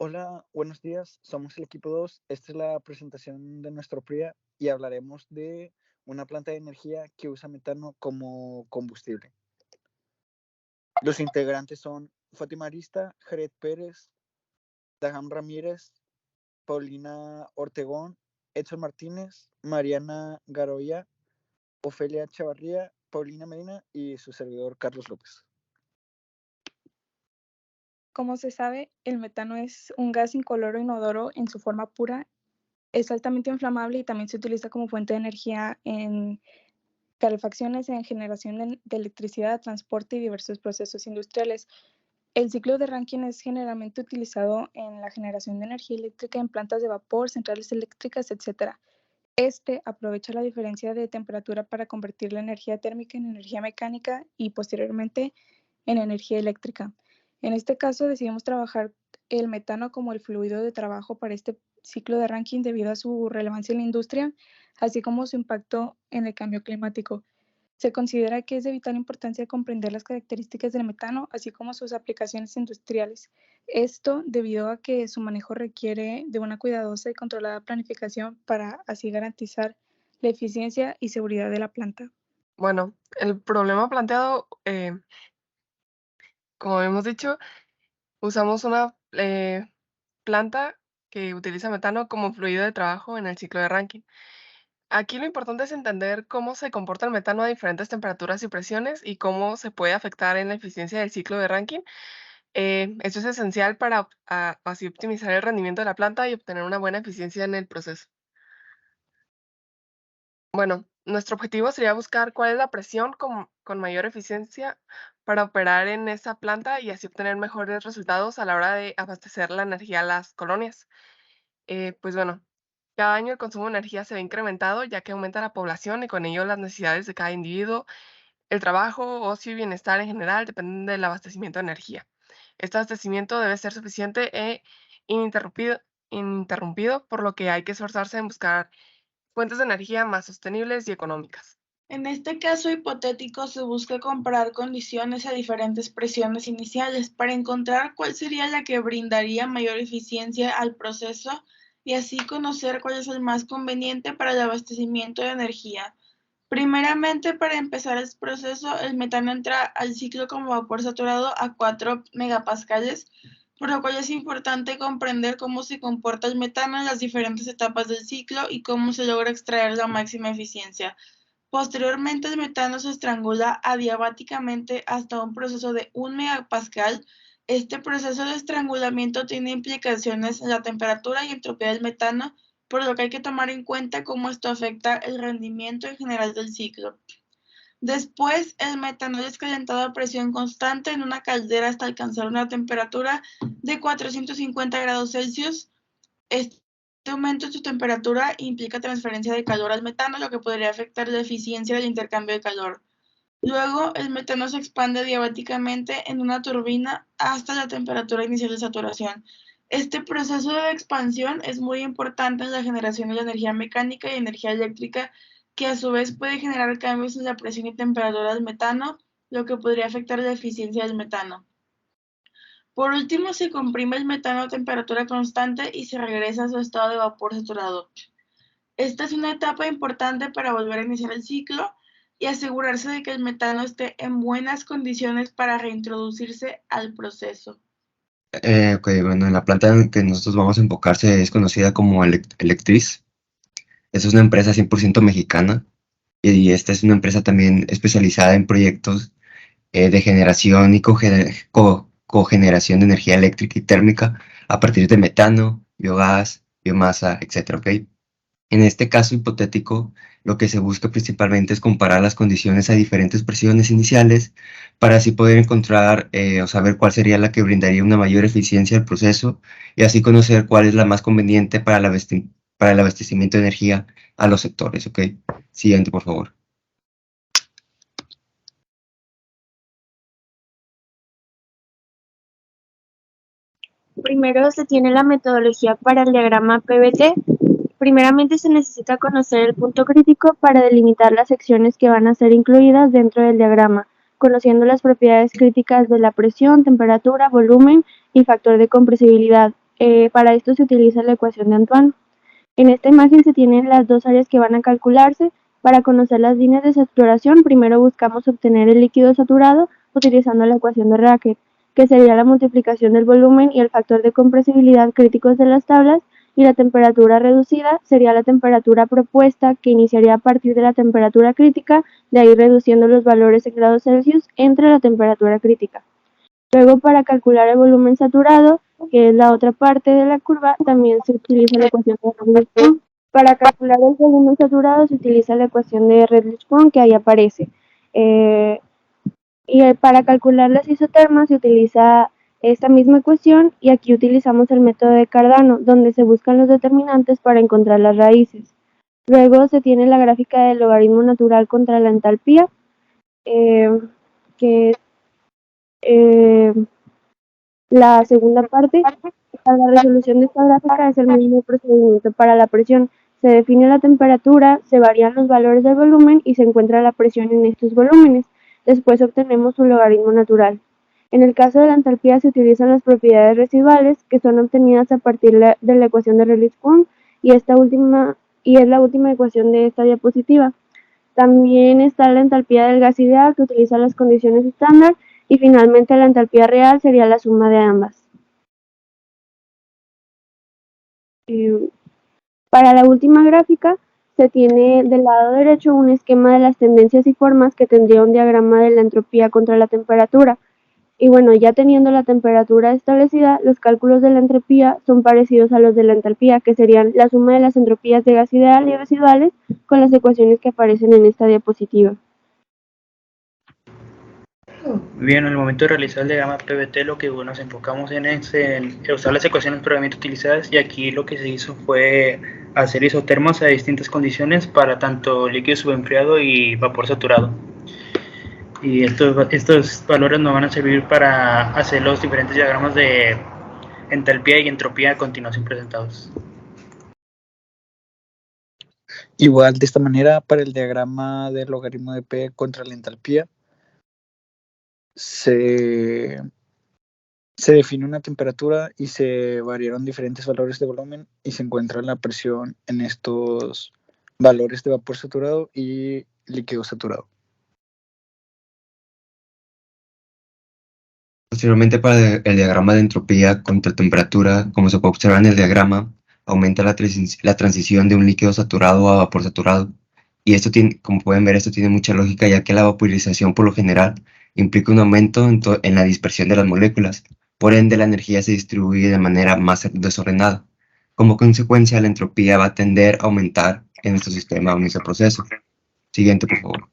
Hola, buenos días. Somos el equipo 2. Esta es la presentación de nuestro PRIA y hablaremos de una planta de energía que usa metano como combustible. Los integrantes son Fátima Arista, Jared Pérez, Daham Ramírez, Paulina Ortegón, Edson Martínez, Mariana Garoya, Ofelia Chavarría, Paulina Medina y su servidor Carlos López. Como se sabe, el metano es un gas incoloro inodoro en su forma pura, es altamente inflamable y también se utiliza como fuente de energía en calefacciones, en generación de electricidad, transporte y diversos procesos industriales. El ciclo de Rankine es generalmente utilizado en la generación de energía eléctrica en plantas de vapor, centrales eléctricas, etc. Este aprovecha la diferencia de temperatura para convertir la energía térmica en energía mecánica y posteriormente en energía eléctrica. En este caso decidimos trabajar el metano como el fluido de trabajo para este ciclo de Rankine debido a su relevancia en la industria, así como su impacto en el cambio climático. Se considera que es de vital importancia comprender las características del metano, así como sus aplicaciones industriales. Esto debido a que su manejo requiere de una cuidadosa y controlada planificación para así garantizar la eficiencia y seguridad de la planta. Bueno, el problema planteado, como hemos dicho, usamos una planta que utiliza metano como fluido de trabajo en el ciclo de Rankine. Aquí lo importante es entender cómo se comporta el metano a diferentes temperaturas y presiones y cómo se puede afectar en la eficiencia del ciclo de Rankine. Esto es esencial para así optimizar el rendimiento de la planta y obtener una buena eficiencia en el proceso. Bueno, nuestro objetivo sería buscar cuál es la presión con mayor eficiencia para operar en esa planta y así obtener mejores resultados a la hora de abastecer la energía a las colonias. Pues bueno, cada año el consumo de energía se ve incrementado ya que aumenta la población y con ello las necesidades de cada individuo. El trabajo, ocio y bienestar en general dependen del abastecimiento de energía. Este abastecimiento debe ser suficiente e ininterrumpido, por lo que hay que esforzarse en buscar fuentes de energía más sostenibles y económicas. En este caso hipotético se busca comparar condiciones a diferentes presiones iniciales para encontrar cuál sería la que brindaría mayor eficiencia al proceso y así conocer cuál es el más conveniente para el abastecimiento de energía. Primeramente, para empezar el proceso, el metano entra al ciclo como vapor saturado a 4 megapascales, por lo cual es importante comprender cómo se comporta el metano en las diferentes etapas del ciclo y cómo se logra extraer la máxima eficiencia. Posteriormente, el metano se estrangula adiabáticamente hasta un proceso de 1 megapascal. Este proceso de estrangulamiento tiene implicaciones en la temperatura y entropía del metano, por lo que hay que tomar en cuenta cómo esto afecta el rendimiento en general del ciclo. Después, el metanol es calentado a presión constante en una caldera hasta alcanzar una temperatura de 450 grados Celsius. Este aumento en su temperatura implica transferencia de calor al metano, lo que podría afectar la eficiencia del intercambio de calor. Luego, el metano se expande diabáticamente en una turbina hasta la temperatura inicial de saturación. Este proceso de expansión es muy importante en la generación de la energía mecánica y energía eléctrica, que a su vez puede generar cambios en la presión y temperatura del metano, lo que podría afectar la eficiencia del metano. Por último, se comprime el metano a temperatura constante y se regresa a su estado de vapor saturado. Esta es una etapa importante para volver a iniciar el ciclo y asegurarse de que el metano esté en buenas condiciones para reintroducirse al proceso. Ok, bueno, la planta en que nosotros vamos a enfocarse es conocida como Electriz. Es una empresa 100% mexicana y esta es una empresa también especializada en proyectos de generación y cogeneración de energía eléctrica y térmica a partir de metano, biogás, biomasa, etcétera, ¿ok? En este caso hipotético, lo que se busca principalmente es comparar las condiciones a diferentes presiones iniciales para así poder encontrar o saber cuál sería la que brindaría una mayor eficiencia al proceso y así conocer cuál es la más conveniente para para el abastecimiento de energía a los sectores, ¿ok? Siguiente, por favor. Primero se tiene la metodología para el diagrama PVT. Primeramente se necesita conocer el punto crítico para delimitar las secciones que van a ser incluidas dentro del diagrama, conociendo las propiedades críticas de la presión, temperatura, volumen y factor de compresibilidad. Para esto se utiliza la ecuación de Antoine. En esta imagen se tienen las dos áreas que van a calcularse. Para conocer las líneas de saturación, primero buscamos obtener el líquido saturado utilizando la ecuación de Racket, que sería la multiplicación del volumen y el factor de compresibilidad críticos de las tablas, y la temperatura reducida sería la temperatura propuesta, que iniciaría a partir de la temperatura crítica, de ahí reduciendo los valores en grados Celsius entre la temperatura crítica. Luego, para calcular el volumen saturado, que es la otra parte de la curva, también se utiliza la ecuación de Redlich-Kwon. Para calcular el volumen saturado se utiliza la ecuación de Redlich-Kwon, que ahí aparece. Para calcular las isotermas se utiliza esta misma ecuación, y aquí utilizamos el método de Cardano, donde se buscan los determinantes para encontrar las raíces. Luego se tiene la gráfica del logaritmo natural contra la entalpía, que es la segunda parte. Para la resolución de esta gráfica es el mismo procedimiento para la presión. Se define la temperatura, se varían los valores del volumen y se encuentra la presión en estos volúmenes. Después obtenemos un logaritmo natural. En el caso de la entalpía se utilizan las propiedades residuales, que son obtenidas a partir de la ecuación de Redlich-Kwon, y es la última ecuación de esta diapositiva. También está la entalpía del gas ideal, que utiliza las condiciones estándar, y finalmente la entalpía real sería la suma de ambas. Para la última gráfica se tiene del lado derecho un esquema de las tendencias y formas que tendría un diagrama de la entropía contra la temperatura. Y bueno, ya teniendo la temperatura establecida, los cálculos de la entropía son parecidos a los de la entalpía, que serían la suma de las entropías de gas ideal y residuales con las ecuaciones que aparecen en esta diapositiva. Bien, en el momento de realizar el diagrama PVT, lo que nos enfocamos en usar las ecuaciones previamente utilizadas, y aquí lo que se hizo fue hacer isotermos a distintas condiciones para tanto líquido subenfriado y vapor saturado. Y estos valores nos van a servir para hacer los diferentes diagramas de entalpía y entropía a continuación presentados. Igual, de esta manera, para el diagrama del logaritmo de P contra la entalpía, se define una temperatura y se variaron diferentes valores de volumen y se encuentra la presión en estos valores de vapor saturado y líquido saturado. Posteriormente, para el diagrama de entropía contra temperatura, como se puede observar en el diagrama, aumenta la transición de un líquido saturado a vapor saturado. Y esto tiene, como pueden ver, esto tiene mucha lógica, ya que la vaporización por lo general implica un aumento en la dispersión de las moléculas. Por ende, la energía se distribuye de manera más desordenada. Como consecuencia, la entropía va a tender a aumentar en nuestro sistema o en nuestro proceso. Siguiente, por favor.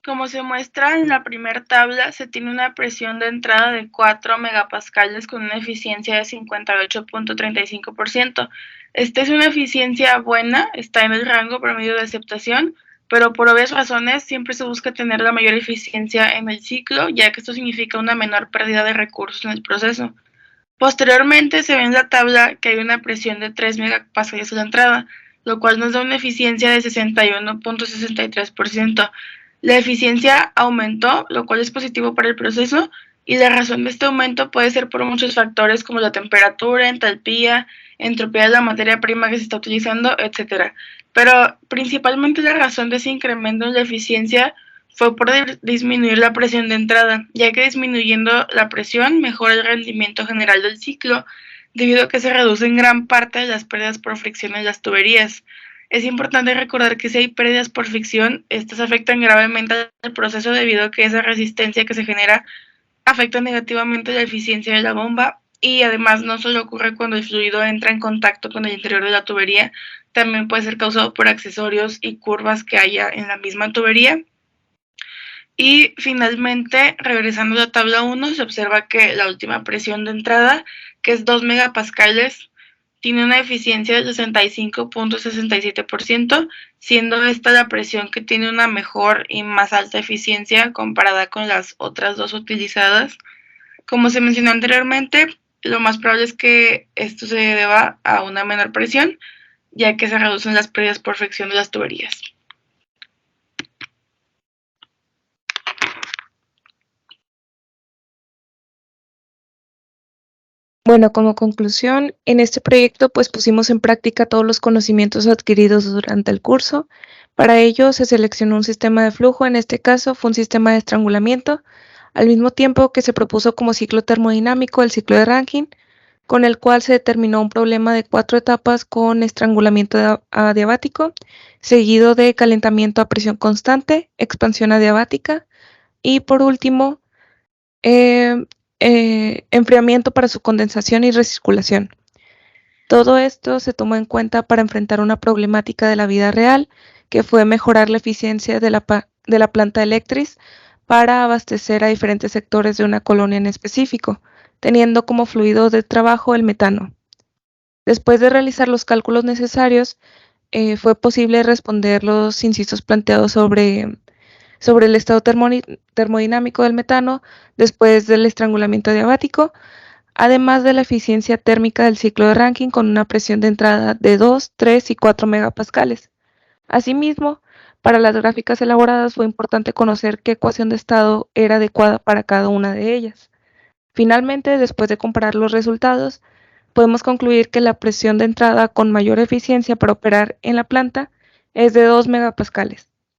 Como se muestra en la primera tabla, se tiene una presión de entrada de 4 megapascales con una eficiencia de 58.35%. Esta es una eficiencia buena, está en el rango promedio de aceptación, pero por obvias razones siempre se busca tener la mayor eficiencia en el ciclo, ya que esto significa una menor pérdida de recursos en el proceso. Posteriormente se ve en la tabla que hay una presión de 3 megapascales a la entrada, lo cual nos da una eficiencia de 61.63%. La eficiencia aumentó, lo cual es positivo para el proceso, y la razón de este aumento puede ser por muchos factores como la temperatura, entalpía, entropía de la materia prima que se está utilizando, etc. Pero principalmente la razón de ese incremento en la eficiencia fue por disminuir la presión de entrada, ya que disminuyendo la presión mejora el rendimiento general del ciclo, debido a que se reducen gran parte de las pérdidas por fricción en las tuberías. Es importante recordar que si hay pérdidas por fricción, estas afectan gravemente al proceso, debido a que esa resistencia que se genera afecta negativamente la eficiencia de la bomba, y además no solo ocurre cuando el fluido entra en contacto con el interior de la tubería, también puede ser causado por accesorios y curvas que haya en la misma tubería. Y finalmente, regresando a la tabla 1, se observa que la última presión de entrada, que es 2 megapascales, tiene una eficiencia del 65.67%, siendo esta la presión que tiene una mejor y más alta eficiencia comparada con las otras dos utilizadas. Como se mencionó anteriormente, lo más probable es que esto se deba a una menor presión, ya que se reducen las pérdidas por fricción de las tuberías. Bueno, como conclusión, en este proyecto pues pusimos en práctica todos los conocimientos adquiridos durante el curso. Para ello se seleccionó un sistema de flujo, en este caso fue un sistema de estrangulamiento, al mismo tiempo que se propuso como ciclo termodinámico el ciclo de Rankine, con el cual se determinó un problema de 4 etapas con estrangulamiento adiabático, seguido de calentamiento a presión constante, expansión adiabática y por último enfriamiento para su condensación y recirculación. Todo esto se tomó en cuenta para enfrentar una problemática de la vida real, que fue mejorar la eficiencia de la planta eléctrica para abastecer a diferentes sectores de una colonia en específico, teniendo como fluido de trabajo el metano. Después de realizar los cálculos necesarios, fue posible responder los incisos planteados sobre el estado termodinámico del metano después del estrangulamiento adiabático, además de la eficiencia térmica del ciclo de Rankine con una presión de entrada de 2, 3 y 4 megapascales. Asimismo, para las gráficas elaboradas fue importante conocer qué ecuación de estado era adecuada para cada una de ellas. Finalmente, después de comparar los resultados, podemos concluir que la presión de entrada con mayor eficiencia para operar en la planta es de 2 megapascales.